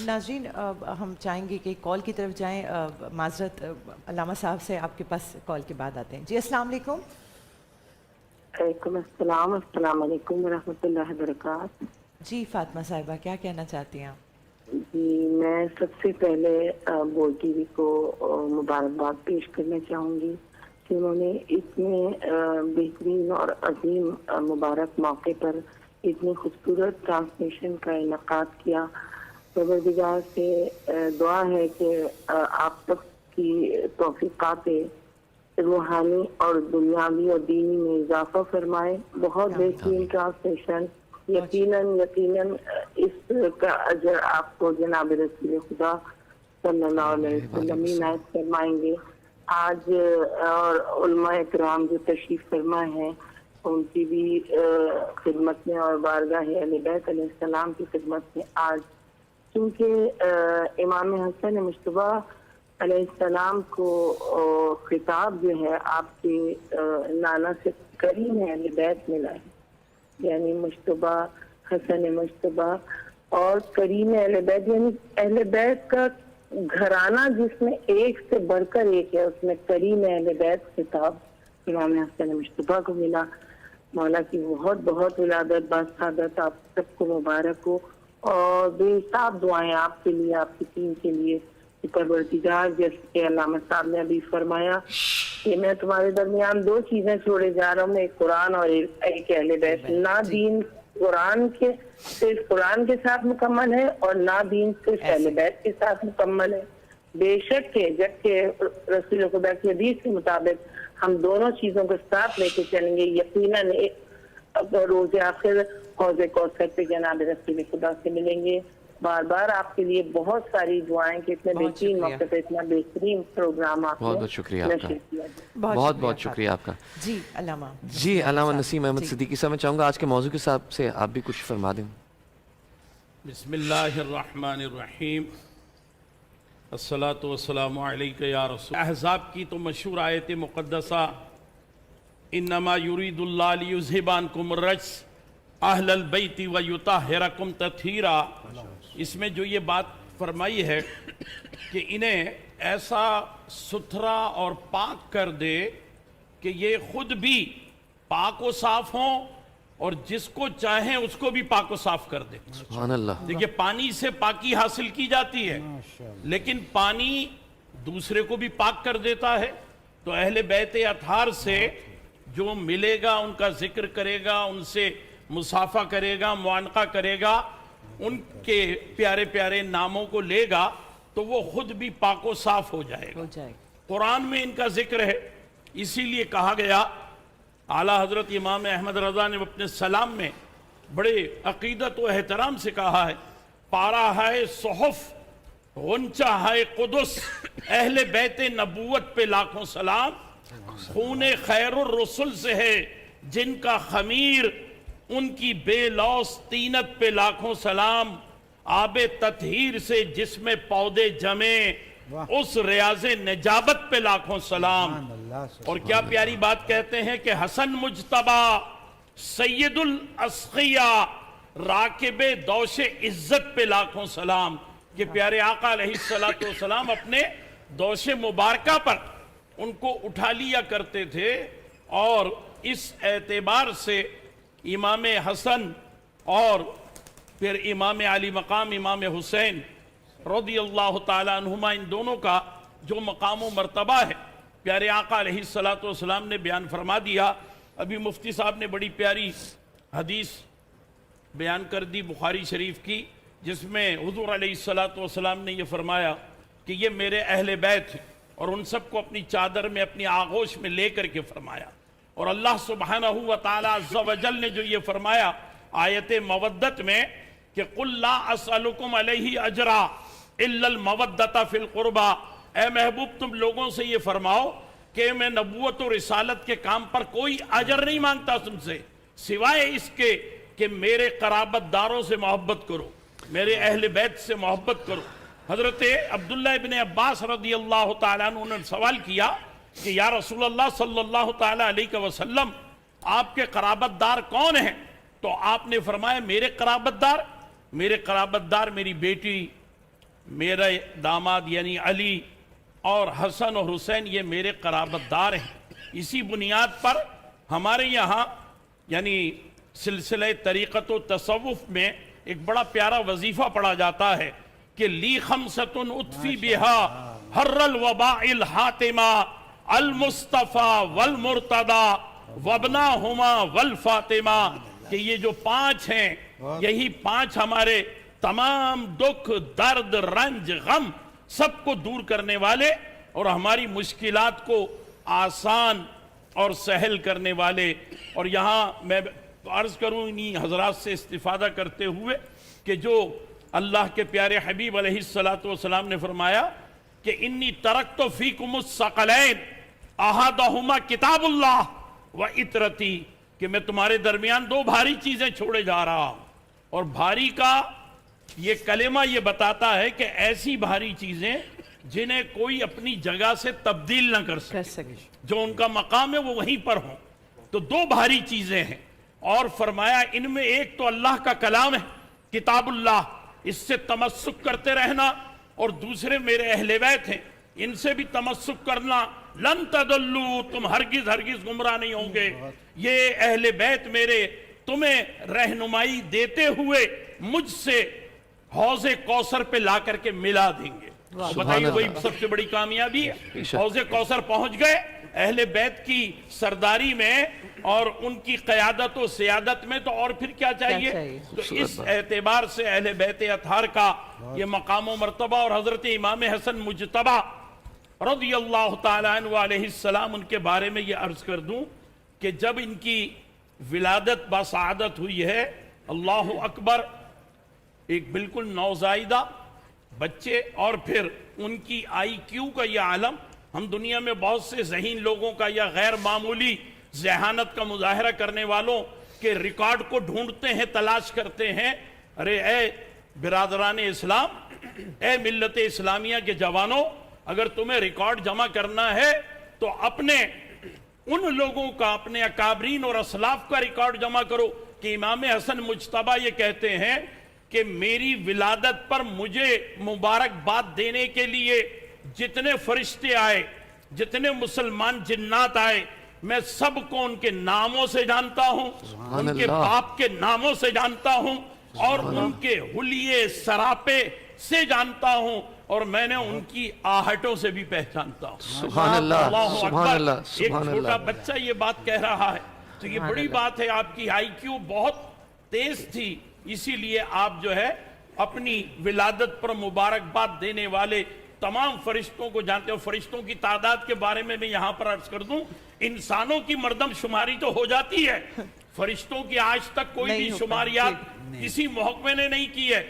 ناظرین ہم چاہیں گے کہ کال کی طرف جائیں. معذرت علامہ صاحب سے آپ کے پاس کال کے بعد آتے ہیں. جی السلام علیکم. وعلیکم السلام. السلام علیکم ورحمۃ اللہ وبرکاتہ. جی فاطمہ صاحبہ کیا کہنا چاہتی ہیں آپ؟ جی میں سب سے پہلے بول ٹی وی کو مبارکباد پیش کرنا چاہوں گی کہ انہوں نے اتنے بہترین اور عظیم مبارک موقع پر اتنی خوبصورت ٹرانسمیشن کا انعقاد کیا. پروردگار سے دعا ہے کہ آپ تک کی توفیقات روحانی اور دنیاوی اور دینی میں اضافہ فرمائے. بہت بہترین ٹرانسلیشن. یقیناً اس کا اجر آپ کو جناب رسول خدا صلی اللہ علیہ وسلم عنایت فرمائیں گے. آج اور علماء اکرام جو تشریف فرما ہیں ان کی بھی خدمت میں اور بارگاہ اہل بیت علیہ السلام کی خدمت میں آج چونکہ امام حسن مجتبی علیہ السلام کو خطاب جو ہے آپ کے نانا سے کریم اہل بیت ملا ہے. یعنی مجتبی حسن مجتبی اور کریم اہل بیت یعنی اہل بیت کا گھرانہ جس میں ایک سے بڑھ کر ایک ہے. اس میں کریم اہل بیت خطاب امام حسن مجتبی کو ملا. مولا کی بہت بہت ولادت باسعادت آپ سب کو مبارک ہو اور بے حساب دعائیں آپ کے لیے آپ کی ٹیم کے لیے. پروردگار جیسے کہ علامہ صاحب نے ابھی فرمایا کہ میں تمہارے درمیان دو چیزیں چھوڑے جا رہا ہوں, ایک قرآن اور ایک اہل بیت. نہ دین قرآن کے صرف قرآن کے ساتھ مکمل ہے اور نہ دین صرف اہل بیت کے ساتھ مکمل ہے. بے شک کہ جبکہ رسول خدا کی حدیث کے مطابق ہم دونوں چیزوں کو ساتھ لے کے چلیں گے یقیناً روز آخر حوض کوثر پہ جناب رسول خدا سے ملیں گے. بار بار آپ کے لیے بہت ساری دعائیں کہ اتنے بہترین موقع پہ اتنا بہترین پروگرام آپ نے شکریہ آپ کا. بہت بہت شکریہ آپ کا. جی علامہ علامہ نسیم احمد صدیقی صاحب میں چاہوں گا آج کے موضوع کے حساب سے آپ بھی کچھ فرما دیں. بسم اللہ الرحمن الرحیم. الصلاۃ والسلام علیک یا رسول. احزاب کی تو مشہور آیت مقدسہ انما یرید اللہ لیذھب عنکم الرجس اہل البیت ویطہرکم تطہیرا. اس میں جو یہ بات فرمائی ہے کہ انہیں ایسا ستھرا اور پاک کر دے کہ یہ خود بھی پاک و صاف ہوں اور جس کو چاہیں اس کو بھی پاک و صاف کر دے. سبحان اللہ. دیکھیے پانی سے پاکی حاصل کی جاتی ہے لیکن پانی دوسرے کو بھی پاک کر دیتا ہے. تو اہل بیت اطہار سے جو ملے گا ان کا ذکر کرے گا, ان سے مصافحہ کرے گا, معانقہ کرے گا, ان کے پیارے پیارے ناموں کو لے گا تو وہ خود بھی پاک و صاف ہو جائے گا. قرآن میں ان کا ذکر ہے. اسی لیے کہا گیا اعلیٰ حضرت امام احمد رضا نے اپنے سلام میں بڑے عقیدت و احترام سے کہا ہے پارا ہے صحف غنچہ ہے قدس اہل بیت نبوت پہ لاکھوں سلام. خون خیر الرسل سے ہے جن کا خمیر ان کی بے لوث طینت پہ لاکھوں سلام. آب تطہیر سے جس میں پودے جمے اس ریاض نجابت پہ لاکھوں سلام. اور کیا پیاری بات کہتے ہیں کہ حسن مجتبی سید الاسقیاء راکب دوش عزت پہ لاکھوں سلام. کہ پیارے آقا علیہ السلام اپنے دوش مبارکہ پر ان کو اٹھا لیا کرتے تھے. اور اس اعتبار سے امام حسن اور پھر امام علی مقام امام حسین رضی اللہ تعالیٰ عنہما ان دونوں کا جو مقام و مرتبہ ہے پیارے آقا علیہ السلام نے بیان فرما دیا. ابھی مفتی صاحب نے بڑی پیاری حدیث بیان کر دی بخاری شریف کی جس میں حضور علیہ السلام نے یہ فرمایا کہ یہ میرے اہل بیت ہیں اور ان سب کو اپنی چادر میں اپنی آغوش میں لے کر کے فرمایا. اور اللہ سبحانہ و تعالیٰ عز و جل نے جو یہ فرمایا آیت مودت میں کہ قُلْ لَا أَسْأَلُكُمْ عَلَيْهِ أَجْرًا إِلَّا الْمَوَدَّةَ فِي الْقُرْبَى. اے محبوب تم لوگوں سے یہ فرماؤ کہ میں نبوت و رسالت کے کام پر کوئی اجر نہیں مانگتا تم سے سوائے اس کے کہ میرے قرابت داروں سے محبت کرو, میرے اہل بیت سے محبت کرو. حضرت عبداللہ ابن عباس رضی اللہ تعالیٰ عنہ نے سوال کیا کہ یا رسول اللہ صلی اللہ تعالیٰ علیہ وسلم آپ کے قرابت دار کون ہیں؟ تو آپ نے فرمایا میرے قرابت دار میری بیٹی, میرے داماد یعنی علی اور حسن اور حسین یہ میرے قرابت دار ہیں. اسی بنیاد پر ہمارے یہاں یعنی سلسلہ طریقت و تصوف میں ایک بڑا پیارا وظیفہ پڑھا جاتا ہے کہ لی خمسۃ اطفی بہا حر الوباء الحاتمہ المصطفیٰ والمرتضی وابناہما والفاطمہ، کہ یہ جو 5 ہیں یہی 5 ہمارے تمام دکھ درد رنج غم سب کو دور کرنے والے اور ہماری مشکلات کو آسان اور سہل کرنے والے. اور یہاں میں عرض کروں انہی حضرات سے استفادہ کرتے ہوئے کہ جو اللہ کے پیارے حبیب علیہ السلام نے فرمایا کہ انی ترکت فیکم الثقلین احدہما کتاب اللہ و اطرتی، کہ میں تمہارے درمیان 2 بھاری چیزیں چھوڑے جا رہا ہوں. اور بھاری کا یہ کلمہ یہ بتاتا ہے کہ ایسی بھاری چیزیں جنہیں کوئی اپنی جگہ سے تبدیل نہ کر سکے، جو ان کا مقام ہے وہ وہیں پر ہوں. تو 2 بھاری چیزیں ہیں، اور فرمایا ان میں ایک تو اللہ کا کلام ہے کتاب اللہ، اس سے تمسک کرتے رہنا، اور دوسرے میرے اہل بیت ہیں ان سے بھی تمسک کرنا. لن تضلوا، تم ہرگز ہرگز گمراہ نہیں ہوں گے. یہ اہل بیت میرے تمہیں رہنمائی دیتے ہوئے مجھ سے حوض کوثر پہ لا کر کے ملا دیں گے. بتائیے وہی سب سے بڑی کامیابی ہے. حوض کوثر پہنچ گئے اہل بیت کی سرداری میں اور ان کی قیادت و سیادت میں، تو اور پھر کیا چاہیے. تو اس اعتبار سے اہل بیت اطہار کا یہ مقام و مرتبہ، اور حضرت امام حسن مجتبی رضی اللہ تعالیٰ عنہ علیہ السلام ان کے بارے میں یہ عرض کر دوں کہ جب ان کی ولادت باسعادت ہوئی ہے، اللہ اکبر، ایک بالکل نوزائیدہ بچے، اور پھر ان کی آئی کیو کا یہ عالم. ہم دنیا میں بہت سے ذہین لوگوں کا یا غیر معمولی ذہانت کا مظاہرہ کرنے والوں کے ریکارڈ کو ڈھونڈتے ہیں، تلاش کرتے ہیں. ارے اے برادران اسلام، اے ملت اسلامیہ کے جوانوں، اگر تمہیں ریکارڈ جمع کرنا ہے تو اپنے ان لوگوں کا، اپنے اکابرین اور اسلاف کا ریکارڈ جمع کرو. کہ امام حسن مجتبی یہ کہتے ہیں کہ میری ولادت پر مجھے مبارکباد دینے کے لیے جتنے فرشتے آئے، جتنے مسلمان جنات آئے، میں سب کو ان کے ناموں سے جانتا ہوں، ان کے باپ کے ناموں سے جانتا ہوں، اور ان کے حلیے سراپے سے جانتا ہوں، اور میں نے ان کی آہٹوں سے بھی پہچانتا ہوں. سبحان اللہ، سبحان اللہ، ایک سبحان چھوٹا اللہ. بچہ یہ بات کہہ رہا ہے، تو یہ بڑی بات ہے. آپ کی آئی کیو بہت تیز تھی، اسی لیے آپ جو ہے اپنی ولادت پر مبارکباد دینے والے تمام فرشتوں کو جانتے ہو. فرشتوں کی تعداد کے بارے میں یہاں پر عرض کر دوں، انسانوں کی مردم شماری تو ہو جاتی ہے، فرشتوں کی آج تک کوئی بھی شماریات کسی محکمے نے نہیں کی ہے.